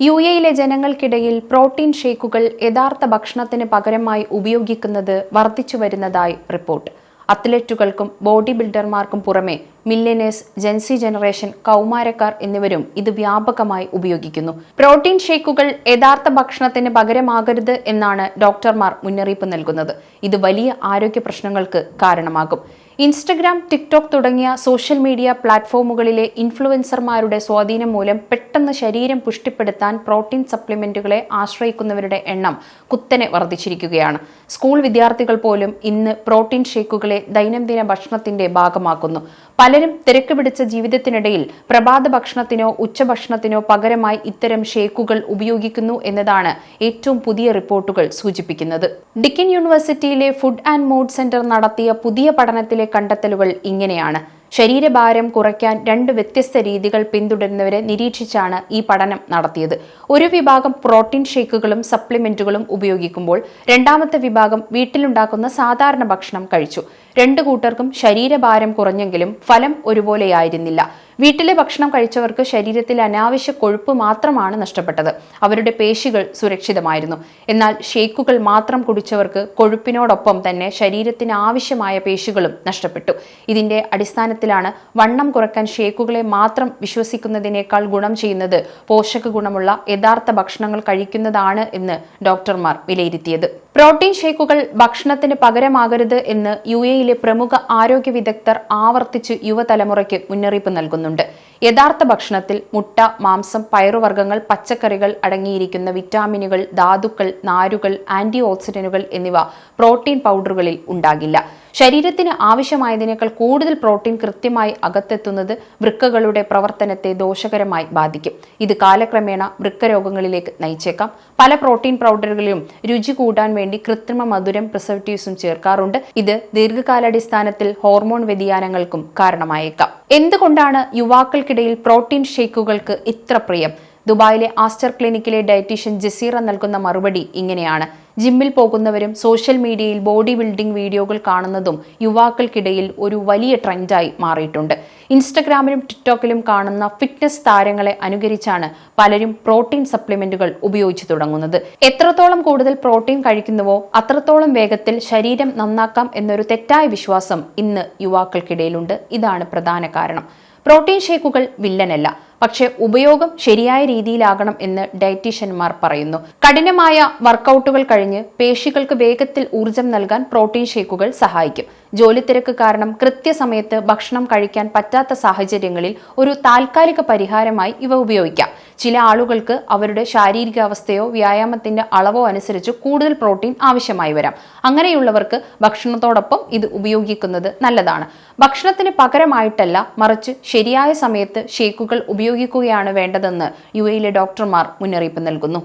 യുഎയിലെ ജനങ്ങൾക്കിടയിൽ പ്രോട്ടീൻ ഷേക്കുകൾ യഥാർത്ഥ ഭക്ഷണത്തിന് പകരമായി ഉപയോഗിക്കുന്നത് വർദ്ധിച്ചുവരുന്നതായി റിപ്പോർട്ട്. അത്ലറ്റുകൾക്കും ബോഡി ബിൽഡർമാർക്കും പുറമെ മില്യനേഴ്സ്, ജെൻസി ജനറേഷൻ, കൗമാരക്കാർ എന്നിവരും ഇത് വ്യാപകമായി ഉപയോഗിക്കുന്നു. പ്രോട്ടീൻ ഷേക്കുകൾ യഥാർത്ഥ ഭക്ഷണത്തിന് പകരമാകരുത് എന്നാണ് ഡോക്ടർമാർ മുന്നറിയിപ്പ് നൽകുന്നത്. ഇത് വലിയ ആരോഗ്യ പ്രശ്നങ്ങൾക്ക് കാരണമാകും. ഇൻസ്റ്റഗ്രാം, ടിക്ടോക്ക് തുടങ്ങിയ സോഷ്യൽ മീഡിയ പ്ലാറ്റ്ഫോമുകളിലെ ഇൻഫ്ലുവൻസർമാരുടെ സ്വാധീനം മൂലം പെട്ടെന്ന് ശരീരം പുഷ്ടിപ്പെടുത്താൻ പ്രോട്ടീൻ സപ്ലിമെന്റുകളെ ആശ്രയിക്കുന്നവരുടെ എണ്ണം കുത്തനെ വർദ്ധിച്ചിരിക്കുകയാണ്. സ്കൂൾ വിദ്യാർത്ഥികൾ പോലും ഇന്ന് പ്രോട്ടീൻ ഷേക്കുകളെ ദൈനംദിന ഭക്ഷണത്തിന്റെ ഭാഗമാക്കുന്നു. പലരും തിരക്ക് പിടിച്ച ജീവിതത്തിനിടയിൽ പ്രഭാത ഭക്ഷണത്തിനോ ഉച്ചഭക്ഷണത്തിനോ പകരമായി ഇത്തരം ഷേക്കുകൾ ഉപയോഗിക്കുന്നു എന്നതാണ് ഏറ്റവും പുതിയ റിപ്പോർട്ടുകൾ സൂചിപ്പിക്കുന്നത്. ഡിക്കിൻ യൂണിവേഴ്സിറ്റിയിലെ ഫുഡ് ആൻഡ് മൂഡ് സെന്റർ നടത്തിയ പുതിയ പഠനത്തിലെ കണ്ടെത്തലുകൾ ഇങ്ങനെയാണ്. ശരീരഭാരം കുറയ്ക്കാൻ 2 വ്യത്യസ്ത രീതികൾ പിന്തുടരുന്നവരെ നിരീക്ഷിച്ചാണ് ഈ പഠനം നടത്തിയത്. ഒരു വിഭാഗം പ്രോട്ടീൻ ഷേക്കുകളും സപ്ലിമെന്റുകളും ഉപയോഗിക്കുമ്പോൾ രണ്ടാമത്തെ വിഭാഗം വീട്ടിലുണ്ടാക്കുന്ന സാധാരണ ഭക്ഷണം കഴിച്ചു. 2 കൂട്ടർക്കും ശരീരഭാരം കുറഞ്ഞെങ്കിലും ഫലം ഒരുപോലെയായിരുന്നില്ല. വീട്ടിലെ ഭക്ഷണം കഴിച്ചവർക്ക് ശരീരത്തിൽ അനാവശ്യ കൊഴുപ്പ് മാത്രമാണ് നഷ്ടപ്പെട്ടത്. അവരുടെ പേശികൾ സുരക്ഷിതമായിരുന്നു. എന്നാൽ ഷേക്കുകൾ മാത്രം കുടിച്ചവർക്ക് കൊഴുപ്പിനോടൊപ്പം തന്നെ ശരീരത്തിന് ആവശ്യമായ പേശികളും നഷ്ടപ്പെട്ടു. ഇതിന്റെ അടിസ്ഥാനത്തിലാണ് വണ്ണം കുറയ്ക്കാൻ ഷേക്കുകളെ മാത്രം വിശ്വസിക്കുന്നതിനേക്കാൾ ഗുണം ചെയ്യുന്നത് പോഷക ഗുണമുള്ള യഥാർത്ഥ ഭക്ഷണങ്ങൾ കഴിക്കുന്നതാണ് എന്ന് ഡോക്ടർമാർ വിലയിരുത്തിയത്. പ്രോട്ടീൻ ഷേക്കുകൾ ഭക്ഷണത്തിന് പകരമാകരുത് എന്ന് യുഎയിലെ പ്രമുഖ ആരോഗ്യ വിദഗ്ധർ ആവർത്തിച്ച് യുവതലമുറയ്ക്ക് മുന്നറിയിപ്പ് നൽകുന്നുണ്ട്. യഥാർത്ഥ ഭക്ഷണത്തിൽ മുട്ട, മാംസം, പയറുവർഗ്ഗങ്ങൾ, പച്ചക്കറികൾ അടങ്ങിയിരിക്കുന്ന വിറ്റാമിനുകൾ, ധാതുക്കൾ, നാരുകൾ, ആന്റി ഓക്സിഡന്റുകൾ എന്നിവ പ്രോട്ടീൻ പൗഡറുകളിൽ ഉണ്ടാകില്ല. ശരീരത്തിന് ആവശ്യമായതിനേക്കാൾ കൂടുതൽ പ്രോട്ടീൻ കൃത്യമായി അകത്തെത്തുന്നത് വൃക്കകളുടെ പ്രവർത്തനത്തെ ദോഷകരമായി ബാധിക്കും. ഇത് കാലക്രമേണ വൃക്കരോഗങ്ങളിലേക്ക് നയിച്ചേക്കാം. പല പ്രോട്ടീൻ പൗഡറുകളിലും രുചി കൂട്ടാൻ വേണ്ടി കൃത്രിമ മധുരം, പ്രിസർവേറ്റീവ്സും ചേർക്കാറുണ്ട്. ഇത് ദീർഘകാലാടിസ്ഥാനത്തിൽ ഹോർമോൺ വ്യതിയാനങ്ങൾക്കും കാരണമായേക്കാം. എന്തുകൊണ്ടാണ് യുവാക്കൾക്കിടയിൽ പ്രോട്ടീൻ ഷേക്കുകൾക്ക് ഇത്ര പ്രിയം? ദുബായിലെ ആസ്റ്റർ ക്ലിനിക്കിലെ ഡയറ്റീഷ്യൻ ജസീറ നൽകുന്ന മറുപടി ഇങ്ങനെയാണ്. ജിമ്മിൽ പോകുന്നവരും സോഷ്യൽ മീഡിയയിൽ ബോഡി ബിൽഡിംഗ് വീഡിയോകൾ കാണുന്നതും യുവാക്കൾക്കിടയിൽ ഒരു വലിയ ട്രെൻഡായി മാറിയിട്ടുണ്ട്. ഇൻസ്റ്റഗ്രാമിലും ടിക്ടോക്കിലും കാണുന്ന ഫിറ്റ്നസ് താരങ്ങളെ അനുകരിച്ചാണ് പലരും പ്രോട്ടീൻ സപ്ലിമെന്റുകൾ ഉപയോഗിച്ചു തുടങ്ങുന്നത്. എത്രത്തോളം കൂടുതൽ പ്രോട്ടീൻ കഴിക്കുന്നുവോ അത്രത്തോളം വേഗത്തിൽ ശരീരം നന്നാക്കാം എന്നൊരു തെറ്റായ വിശ്വാസം ഇന്ന് യുവാക്കൾക്കിടയിലുണ്ട്. ഇതാണ് പ്രധാന കാരണം. പ്രോട്ടീൻ ഷേക്കുകൾ വില്ലനല്ല, പക്ഷേ ഉപയോഗം ശരിയായ രീതിയിലാകണം എന്ന് ഡയറ്റീഷ്യന്മാർ പറയുന്നു. കഠിനമായ വർക്കൗട്ടുകൾ കഴിഞ്ഞ് പേശികൾക്ക് വേഗത്തിൽ ഊർജം നൽകാൻ പ്രോട്ടീൻ ഷേക്കുകൾ സഹായിക്കും. ജോലിത്തിരക്ക് കാരണം കൃത്യസമയത്ത് ഭക്ഷണം കഴിക്കാൻ പറ്റാത്ത സാഹചര്യങ്ങളിൽ ഒരു താൽക്കാലിക പരിഹാരമായി ഇവ ഉപയോഗിക്കാം. ചില ആളുകൾക്ക് അവരുടെ ശാരീരികാവസ്ഥയോ വ്യായാമത്തിന്റെ അളവോ അനുസരിച്ച് കൂടുതൽ പ്രോട്ടീൻ ആവശ്യമായി വരാം. അങ്ങനെയുള്ളവർക്ക് ഭക്ഷണത്തോടൊപ്പം ഇത് ഉപയോഗിക്കുന്നത് നല്ലതാണ്. ഭക്ഷണത്തിന് പകരമായിട്ടല്ല, മറിച്ച് ശരിയായ സമയത്ത് ഷേക്കുകൾ ഉപയോഗിക്കുകയാണ് വേണ്ടതെന്ന് യുഎയിലെ ഡോക്ടർമാർ മുന്നറിയിപ്പ് നൽകുന്നു.